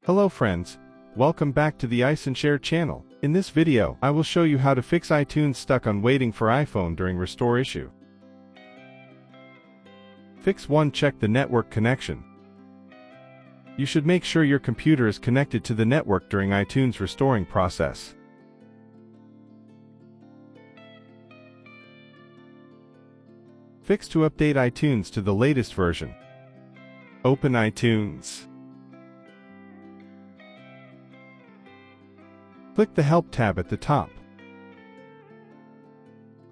Hello friends, welcome back to the iShare channel. In this video, I will show you how to fix iTunes stuck on waiting for iPhone during restore issue. Fix 1. Check the network connection. You should make sure your computer is connected to the network during iTunes restoring process. Fix 2. Update iTunes to the latest version. Open iTunes. Click the Help tab at the top.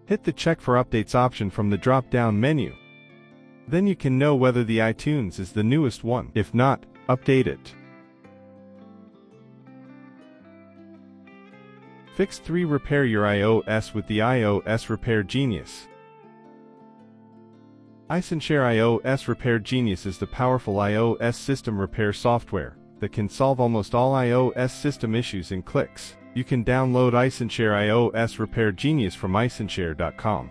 Hit the Check for Updates option from the drop-down menu. Then you can know whether the iTunes is the newest one. If not, update it. Fix 3. Repair your iOS with the iOS Repair Genius. iShare iOS Repair Genius is the powerful iOS system repair software that can solve almost all iOS system issues in clicks. You can download iShare iOS Repair Genius from iShare.com.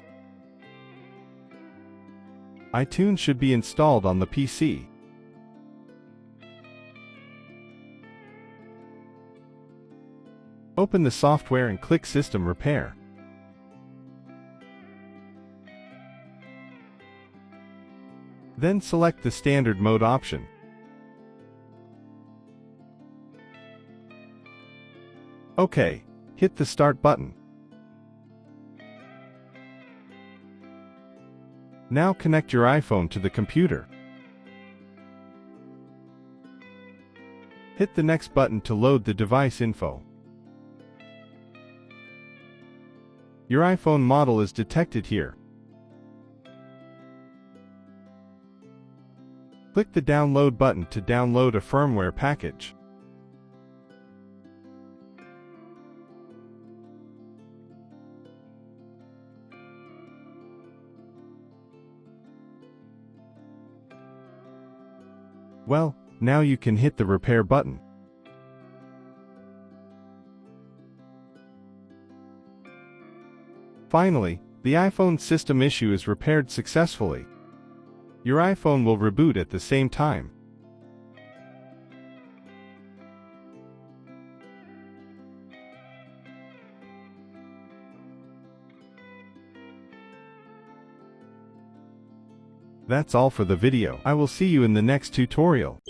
iTunes should be installed on the PC. Open the software and click System Repair. Then select the Standard Mode option. OK, hit the Start button. Now connect your iPhone to the computer. Hit the Next button to load the device info. Your iPhone model is detected here. Click the Download button to download a firmware package. Well, now you can hit the Repair button. Finally, the iPhone system issue is repaired successfully. Your iPhone will reboot at the same time. That's all for the video. I will see you in the next tutorial.